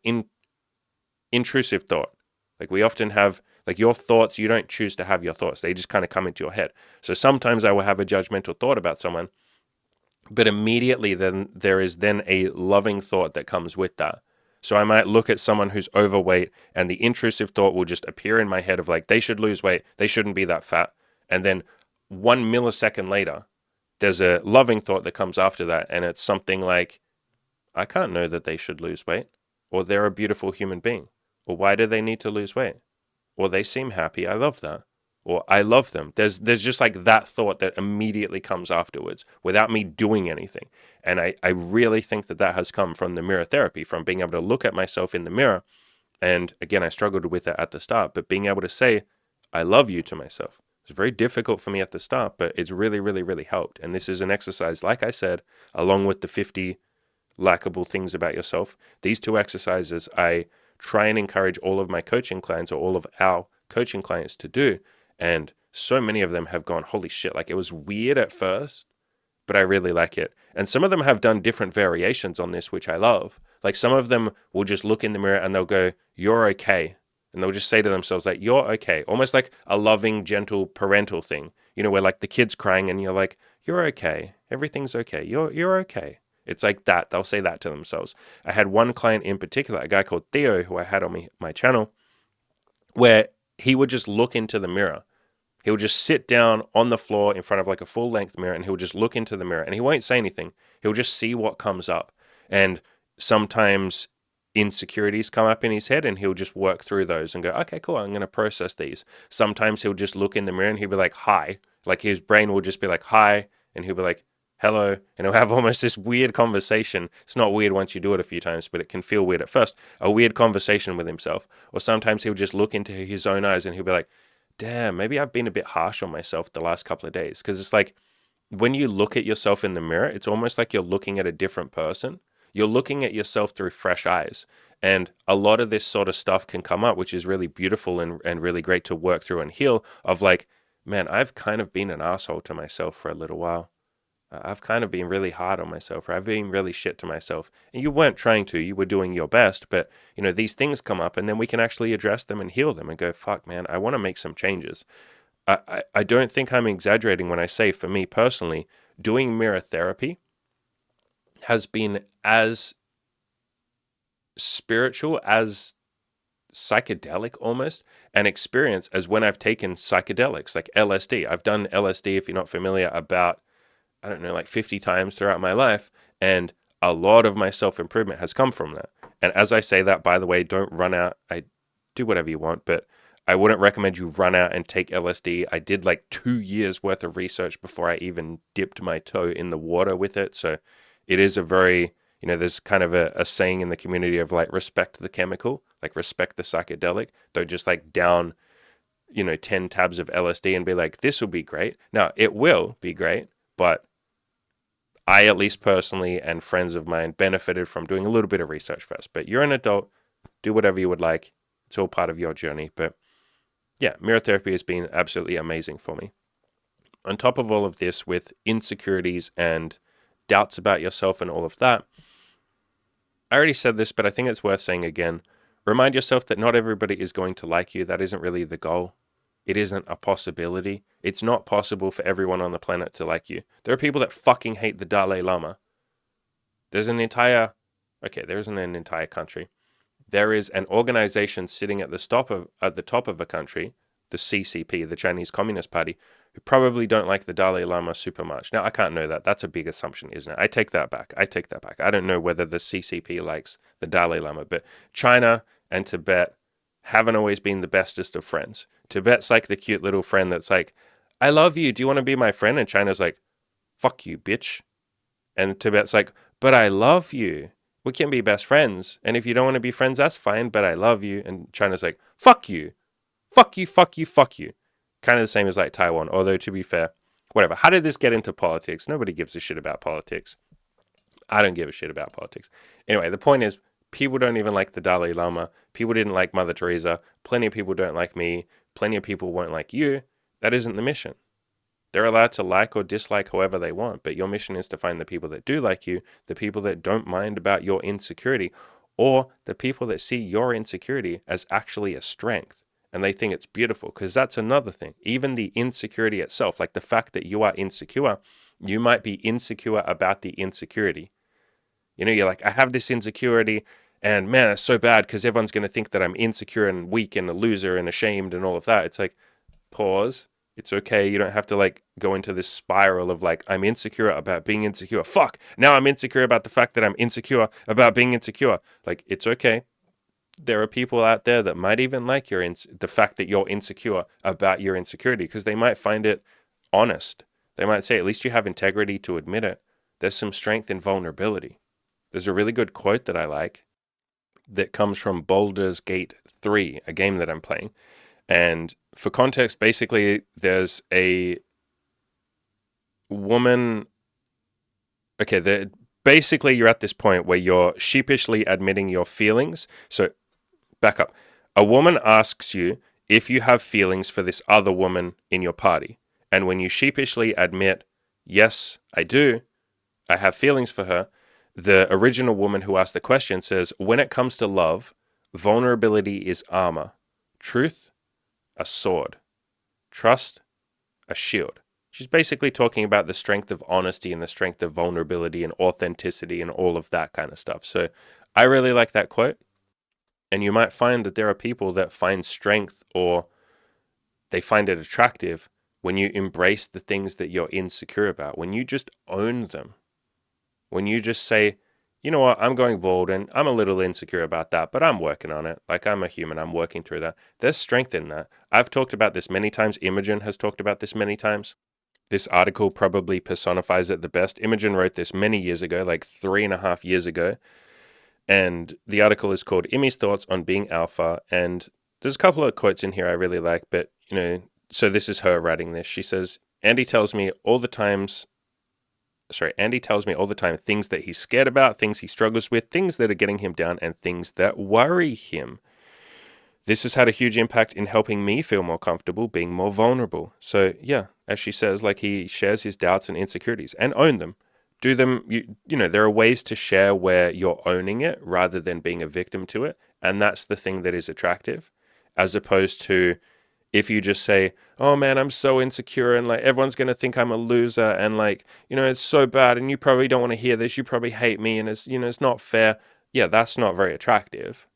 Intrusive thought. Like, we often have, like, your thoughts, you don't choose to have your thoughts. They just kind of come into your head. So sometimes I will have a judgmental thought about someone, but immediately then there is then a loving thought that comes with that. So I might look at someone who's overweight, and the intrusive thought will just appear in my head of like, they should lose weight. They shouldn't be that fat. And then 1 millisecond later, there's a loving thought that comes after that. And it's something like, I can't know that they should lose weight, or they're a beautiful human being, or why do they need to lose weight? Or they seem happy. I love that. Or I love them. There's just like that thought that immediately comes afterwards without me doing anything. And I really think that has come from the mirror therapy, from being able to look at myself in the mirror. And again, I struggled with it at the start, but being able to say, I love you to myself. It's very difficult for me at the start, but it's really, really, really helped. And this is an exercise, like I said, along with the 50 likable things about yourself. These two exercises, I try and encourage all of my coaching clients, or all of our coaching clients, to do. And so many of them have gone, holy shit, like, it was weird at first, but I really like it. And some of them have done different variations on this, which I love. Like, some of them will just look in the mirror and they'll go, you're okay. And they'll just say to themselves, like, you're okay. Almost like a loving, gentle parental thing, where like the kid's crying and you're like, you're okay. Everything's okay. You're okay. It's like that. They'll say that to themselves. I had one client in particular, a guy called Theo, who I had on my channel, where he would just look into the mirror. He would just sit down on the floor in front of like a full length mirror, and he would just look into the mirror, and he won't say anything. He'll just see what comes up. And sometimes insecurities come up in his head, and he'll just work through those and go, okay, cool, I'm going to process these. Sometimes he'll just look in the mirror and he'll be like, hi. Like, his brain will just be like, hi. And he'll be like, hello, and he'll have almost this weird conversation. It's not weird once you do it a few times, but it can feel weird at first. A weird conversation with himself. Or sometimes he'll just look into his own eyes and he'll be like, damn, maybe I've been a bit harsh on myself the last couple of days. Because it's like when you look at yourself in the mirror, it's almost like you're looking at a different person. You're looking at yourself through fresh eyes. And a lot of this sort of stuff can come up, which is really beautiful and really great to work through and heal of like, man, I've kind of been an asshole to myself for a little while. I've kind of been really hard on myself, or I've been really shit to myself. And you weren't trying to, you were doing your best, but these things come up and then we can actually address them and heal them and go, fuck, man, I want to make some changes. I don't think I'm exaggerating when I say, for me personally, doing mirror therapy has been as spiritual, as psychedelic almost, an experience as when I've taken psychedelics like LSD. I've done LSD, if you're not familiar, about, I don't know, like 50 times throughout my life. And a lot of my self-improvement has come from that. And as I say that, by the way, don't run out. I do whatever you want, but I wouldn't recommend you run out and take LSD. I did like 2 years worth of research before I even dipped my toe in the water with it. So it is a very, there's kind of a saying in the community of like, respect the chemical, like respect the psychedelic. Don't just like down, 10 tabs of LSD and be like, this will be great. Now, it will be great, but I, at least personally, and friends of mine benefited from doing a little bit of research first. But you're an adult, do whatever you would like. It's all part of your journey. But yeah, mirror therapy has been absolutely amazing for me. On top of all of this, with insecurities and doubts about yourself and all of that, I already said this, but I think it's worth saying again. Remind yourself that not everybody is going to like you. That isn't really the goal. It isn't a possibility. It's not possible for everyone on the planet to like you. There are people that fucking hate the Dalai Lama. There isn't an entire country. There is an organization sitting at the top of a country, the CCP, the Chinese Communist Party, who probably don't like the Dalai Lama super much. Now, I can't know that. That's a big assumption, isn't it? I take that back. I don't know whether the CCP likes the Dalai Lama, but China and Tibet haven't always been the bestest of friends. Tibet's like the cute little friend that's like, I love you. Do you want to be my friend? And China's like, fuck you, bitch. And Tibet's like, but I love you. We can be best friends. And if you don't want to be friends, that's fine, but I love you. And China's like, fuck you. Fuck you, fuck you, fuck you. Kind of the same as like Taiwan, although to be fair, whatever. How did this get into politics? Nobody gives a shit about politics. I don't give a shit about politics. Anyway, the point is, people don't even like the Dalai Lama. People didn't like Mother Teresa. Plenty of people don't like me. Plenty of people won't like you. That isn't the mission. They're allowed to like or dislike however they want, but your mission is to find the people that do like you, the people that don't mind about your insecurity, or the people that see your insecurity as actually a strength. And they think it's beautiful, because that's another thing. Even the insecurity itself, like the fact that you are insecure, you might be insecure about the insecurity. You're like, I have this insecurity, and man, it's so bad because everyone's going to think that I'm insecure and weak and a loser and ashamed and all of that. It's like, pause. It's okay. You don't have to like go into this spiral of like, I'm insecure about being insecure. Fuck. Now I'm insecure about the fact that I'm insecure about being insecure. Like, it's okay. There are people out there that might even like the fact that you're insecure about your insecurity, because they might find it honest. They might say, at least you have integrity to admit it. There's some strength in vulnerability. There's a really good quote that I like that comes from Baldur's Gate 3, a game that I'm playing. And for context, basically, there's a woman. Okay, basically, you're at this point where you're sheepishly admitting your feelings. So, back up. A woman asks you if you have feelings for this other woman in your party. And when you sheepishly admit, yes, I do, I have feelings for her, the original woman who asked the question says, when it comes to love, vulnerability is armor. Truth, a sword. Trust, a shield. She's basically talking about the strength of honesty and the strength of vulnerability and authenticity and all of that kind of stuff. So I really like that quote. And you might find that there are people that find strength, or they find it attractive, when you embrace the things that you're insecure about, when you just own them. When you just say, you know what, I'm going bald and I'm a little insecure about that, but I'm working on it. Like, I'm a human, I'm working through that. There's strength in that. I've talked about this many times. Imogen has talked about this many times. This article probably personifies it the best. Imogen wrote this many years ago, like 3.5 years ago. And the article is called Imi's Thoughts on Being Alpha. And there's a couple of quotes in here I really like, but, so this is her writing this. She says, Andy tells me all the time things that he's scared about, things he struggles with, things that are getting him down, and things that worry him. This has had a huge impact in helping me feel more comfortable, being more vulnerable. So yeah, as she says, like he shares his doubts and insecurities and own them. Do them, there are ways to share where you're owning it rather than being a victim to it. And that's the thing that is attractive, as opposed to if you just say, oh man, I'm so insecure and like everyone's going to think I'm a loser and like, it's so bad and you probably don't want to hear this. You probably hate me and it's not fair. Yeah, that's not very attractive.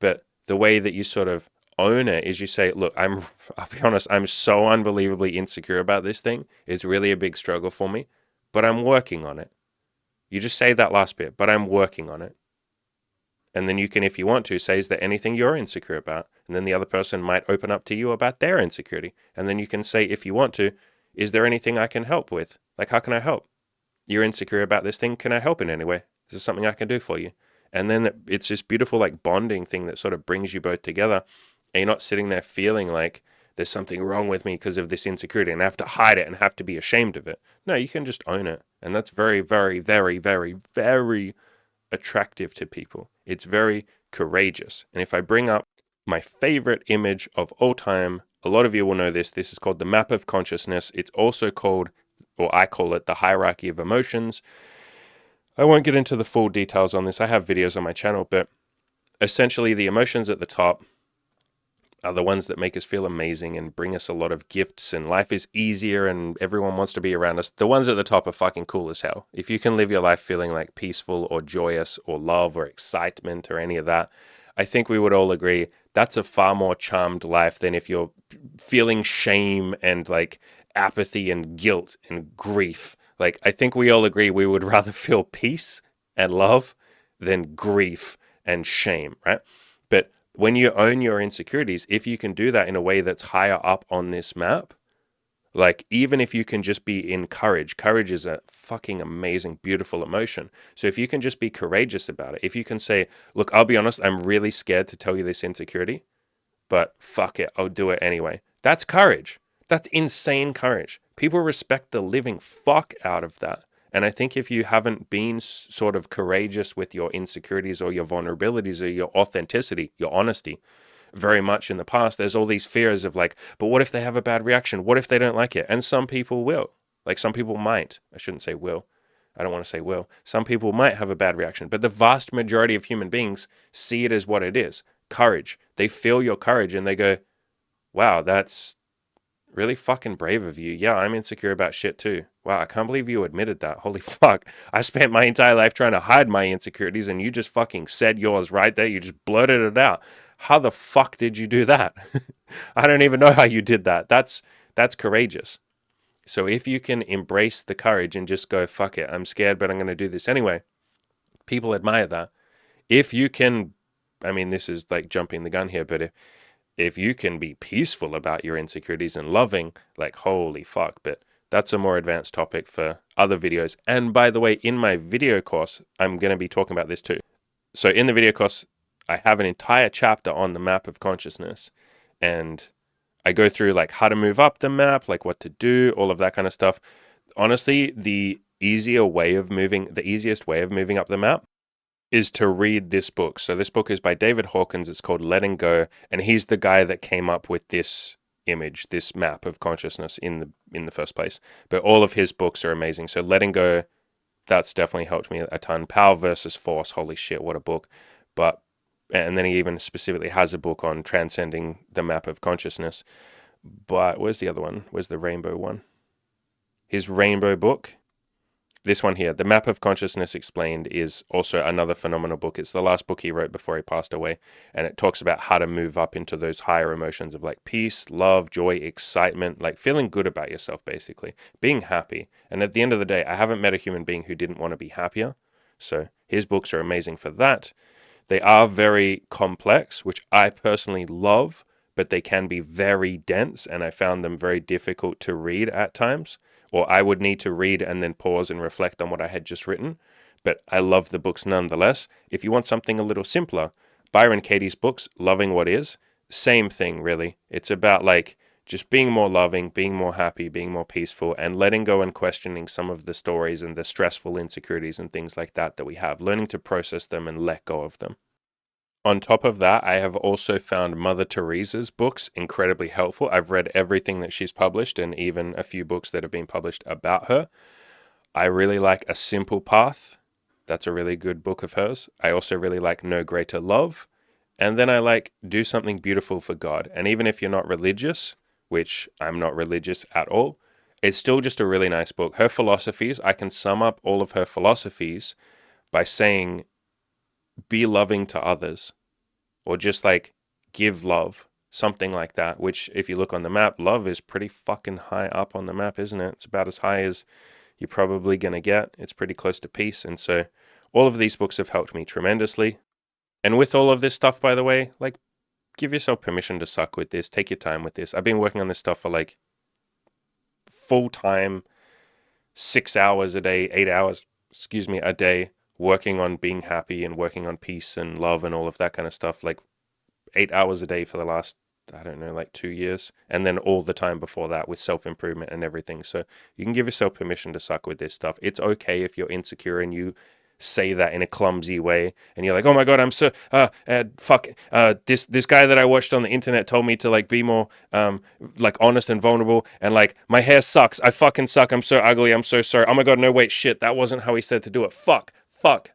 But the way that you sort of own it is you say, look, I'll be honest, I'm so unbelievably insecure about this thing. It's really a big struggle for me, but I'm working on it. You just say that last bit, but I'm working on it. And then you can, if you want to, say, is there anything you're insecure about? And then the other person might open up to you about their insecurity. And then you can say, if you want to, is there anything I can help with? Like, how can I help? You're insecure about this thing. Can I help in any way? Is there something I can do for you? And then it's this beautiful like bonding thing that sort of brings you both together. And you're not sitting there feeling like there's something wrong with me because of this insecurity and I have to hide it and have to be ashamed of it. No, you can just own it. And that's very, very, very, very, very attractive to people. It's very courageous. And if I bring up my favorite image of all time, a lot of you will know this. This is called the map of consciousness. It's also called, or I call it, the hierarchy of emotions. I won't get into the full details on this. I have videos on my channel, but essentially the emotions at the top are the ones that make us feel amazing and bring us a lot of gifts and life is easier and everyone wants to be around us. The ones at the top are fucking cool as hell. If you can live your life feeling like peaceful or joyous or love or excitement or any of that, I think we would all agree that's a far more charmed life than if you're feeling shame and like apathy and guilt and grief. Like, I think we all agree we would rather feel peace and love than grief and shame, right? But when you own your insecurities, if you can do that in a way that's higher up on this map, like even if you can just be in courage is a fucking amazing, beautiful emotion. So if you can just be courageous about it, if you can say, look, I'll be honest, I'm really scared to tell you this insecurity, but fuck it, I'll do it anyway. That's courage. That's insane courage. People respect the living fuck out of that. And I think if you haven't been sort of courageous with your insecurities or your vulnerabilities or your authenticity, your honesty, very much in the past, there's all these fears of like, but what if they have a bad reaction? What if they don't like it? And some people will. Like some people might. I shouldn't say will. I don't want to say will. Some people might have a bad reaction, but the vast majority of human beings see it as what it is. Courage. They feel your courage and they go, wow, that's really fucking brave of you. Yeah, I'm insecure about shit too. Wow, I can't believe you admitted that. Holy fuck. I spent my entire life trying to hide my insecurities and you just fucking said yours right there. You just blurted it out. How the fuck did you do that? I don't even know how you did that. That's courageous. So if you can embrace the courage and just go, fuck it, I'm scared, but I'm going to do this anyway. People admire that. If you can, I mean, this is like jumping the gun here, but if you can be peaceful about your insecurities and loving, like, holy fuck. But that's a more advanced topic for other videos. And by the way, in my video course, I'm going to be talking about this too. So in the video course, I have an entire chapter on the map of consciousness. And I go through like how to move up the map, like what to do, all of that kind of stuff. Honestly, the easiest way of moving up the map is to read this book. So this book is by David Hawkins. It's called Letting Go, and he's the guy that came up with this image, this map of consciousness in the first place. But all of his books are amazing. So Letting Go, that's definitely helped me a ton. Power versus Force, holy shit, what a book. And then he even specifically has a book on transcending the map of consciousness. But where's the other one? Where's the rainbow one? His rainbow book. This one here, The Map of Consciousness Explained, is also another phenomenal book. It's the last book he wrote before he passed away. And it talks about how to move up into those higher emotions of like peace, love, joy, excitement, like feeling good about yourself, basically. Being happy. And at the end of the day, I haven't met a human being who didn't want to be happier. So his books are amazing for that. They are very complex, which I personally love, but they can be very dense. And I found them very difficult to read at times, or I would need to read and then pause and reflect on what I had just written. But I love the books nonetheless. If you want something a little simpler, Byron Katie's books, Loving What Is, same thing really. It's about like just being more loving, being more happy, being more peaceful, and letting go and questioning some of the stories and the stressful insecurities and things like that we have, learning to process them and let go of them. On top of that, I have also found Mother Teresa's books incredibly helpful. I've read everything that she's published and even a few books that have been published about her. I really like A Simple Path. That's a really good book of hers. I also really like No Greater Love. And then I like Do Something Beautiful for God. And even if you're not religious, which I'm not religious at all, it's still just a really nice book. Her philosophies, I can sum up all of her philosophies by saying, be loving to others, or just like give love, something like that. Which, if you look on the map, love is pretty fucking high up on the map, isn't it? It's about as high as you're probably going to get. It's pretty close to peace. And so all of these books have helped me tremendously. And with all of this stuff, by the way, like, give yourself permission to suck with this. Take your time with this. I've been working on this stuff for like full time, 6 hours a day, 8 hours, a day, working on being happy and working on peace and love and all of that kind of stuff. Like 8 hours a day for the last, I don't know, like 2 years. And then all the time before that with self-improvement and everything. So you can give yourself permission to suck with this stuff. It's okay if you're insecure and you say that in a clumsy way and you're like, oh my god, I'm so this guy that I watched on the internet told me to like be more like honest and vulnerable, and like my hair sucks, I fucking suck, I'm so ugly, I'm so sorry, oh my god, no wait, shit, that wasn't how he said to do it, fuck,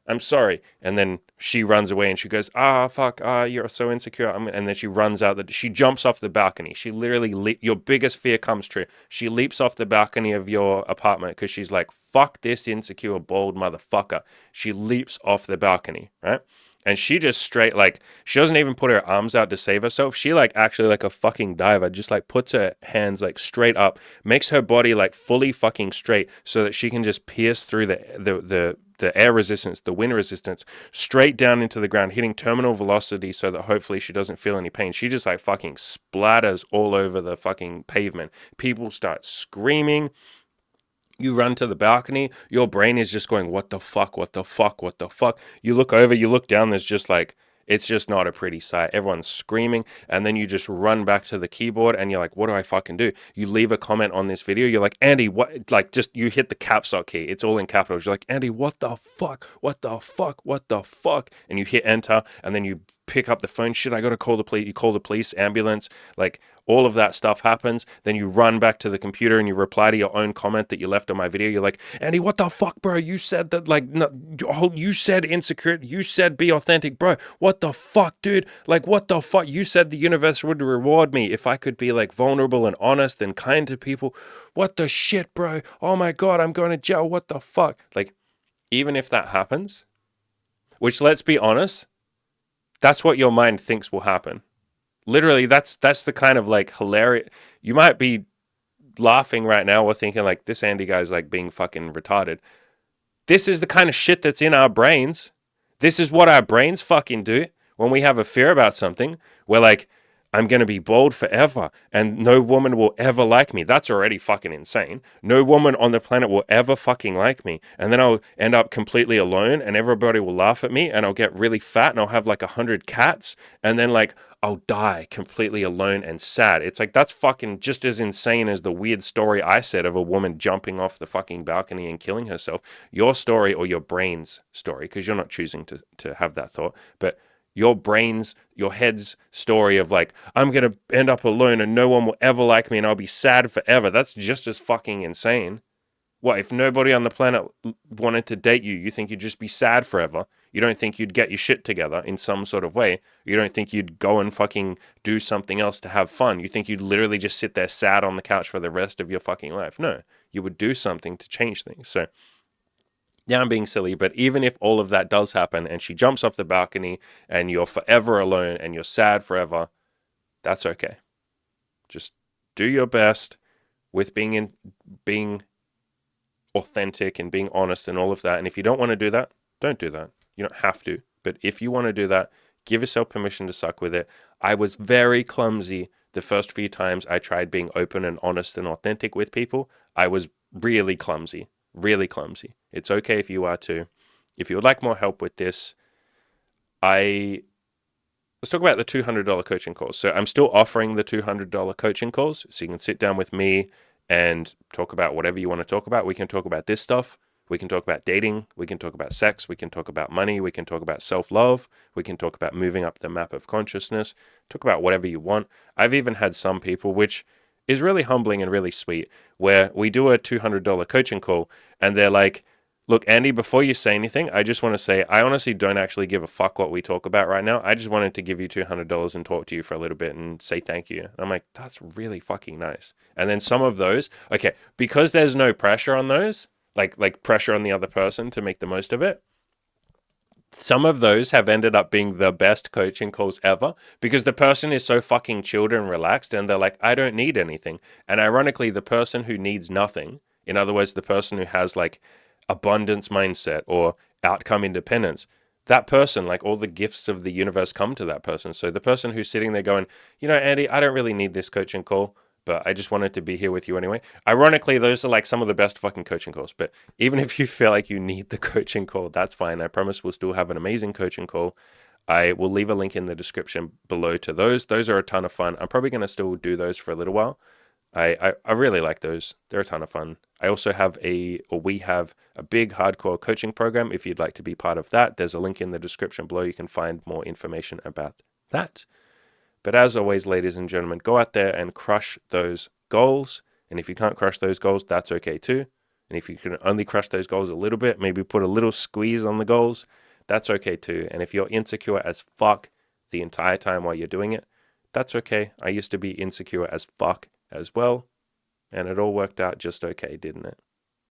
I'm sorry. And then she runs away and she goes, fuck, you're so insecure. And then she runs out, she jumps off the balcony. She literally, your biggest fear comes true. She leaps off the balcony of your apartment because she's like, fuck this insecure, bald motherfucker. She leaps off the balcony, right? And she just straight, like, she doesn't even put her arms out to save herself. She, like, actually, like a fucking diver, just, like, puts her hands, like, straight up, makes her body, like, fully fucking straight so that she can just pierce through the air resistance, the wind resistance, straight down into the ground, hitting terminal velocity so that hopefully she doesn't feel any pain. She just, like, fucking splatters all over the fucking pavement. People start screaming. You run to the balcony, your brain is just going, what the fuck, what the fuck, what the fuck? You look over, you look down, there's just like, it's just not a pretty sight. Everyone's screaming, and then you just run back to the keyboard and you're like, what do I fucking do? You leave a comment on this video, you're like, Andy, what? Like, just, you hit the caps lock key. It's all in capitals. You're like, Andy, what the fuck? What the fuck? What the fuck? And you hit enter, and then you pick up the phone. Shit, I gotta call the police. You call the police, ambulance, like all of that stuff happens. Then you run back to the computer and you reply to your own comment that you left on my video. You're like, Andy, what the fuck, bro? You said that, like, no, you said insecure. You said be authentic, bro. What the fuck, dude? Like, what the fuck? You said the universe would reward me if I could be like vulnerable and honest and kind to people. What the shit, bro? Oh my God, I'm going to jail. What the fuck? Like, even if that happens, which, let's be honest, that's what your mind thinks will happen. Literally, that's the kind of like hilarious. You might be laughing right now or thinking like, this Andy guy's like being fucking retarded. This is the kind of shit that's in our brains. This is what our brains fucking do when we have a fear about something. We're like, I'm going to be bald forever and no woman will ever like me. That's already fucking insane. No woman on the planet will ever fucking like me. And then I'll end up completely alone and everybody will laugh at me and I'll get really fat and I'll have like 100 cats and then like I'll die completely alone and sad. It's like, that's fucking just as insane as the weird story I said of a woman jumping off the fucking balcony and killing herself. Your story, or your brain's story, because you're not choosing to have that thought, but your brain's, your head's story of like, I'm going to end up alone and no one will ever like me and I'll be sad forever. That's just as fucking insane. What, if nobody on the planet wanted to date you, you think you'd just be sad forever? You don't think you'd get your shit together in some sort of way? You don't think you'd go and fucking do something else to have fun? You think you'd literally just sit there sad on the couch for the rest of your fucking life? No, you would do something to change things. So, yeah, I'm being silly, but even if all of that does happen and she jumps off the balcony and you're forever alone and you're sad forever, that's okay. Just do your best with being authentic and being honest and all of that. And if you don't want to do that, don't do that. You don't have to. But if you want to do that, give yourself permission to suck with it. I was very clumsy the first few times I tried being open and honest and authentic with people. I was really clumsy, really clumsy. It's okay if you are too. If you would like more help with this, I let's talk about the $200 coaching calls. So I'm still offering the $200 coaching calls. So you can sit down with me and talk about whatever you want to talk about. We can talk about this stuff. We can talk about dating. We can talk about sex. We can talk about money. We can talk about self-love. We can talk about moving up the map of consciousness. Talk about whatever you want. I've even had some people, which is really humbling and really sweet, where we do a $200 coaching call and they're like, look, Andy, before you say anything, I just want to say I honestly don't actually give a fuck what we talk about right now. I just wanted to give you $200 and talk to you for a little bit and say thank you. And I'm like, that's really fucking nice. And then some of those, okay, because there's no pressure on those, like pressure on the other person to make the most of it. Some of those have ended up being the best coaching calls ever because the person is so fucking chilled and relaxed and they're like, I don't need anything. And ironically, the person who needs nothing, in other words, the person who has like abundance mindset or outcome independence, that person, like all the gifts of the universe come to that person. So the person who's sitting there going, Andy, I don't really need this coaching call, but I just wanted to be here with you anyway. Ironically, those are like some of the best fucking coaching calls. But even if you feel like you need the coaching call, that's fine. I promise we'll still have an amazing coaching call. I will leave a link in the description below to those. Those are a ton of fun. I'm probably going to still do those for a little while. I really like those. They're a ton of fun. I also have we have a big hardcore coaching program. If you'd like to be part of that, there's a link in the description below. You can find more information about that. But as always, ladies and gentlemen, go out there and crush those goals. And if you can't crush those goals, that's okay too. And if you can only crush those goals a little bit, maybe put a little squeeze on the goals, that's okay too. And if you're insecure as fuck the entire time while you're doing it, that's okay. I used to be insecure as fuck as well. And it all worked out just okay, didn't it?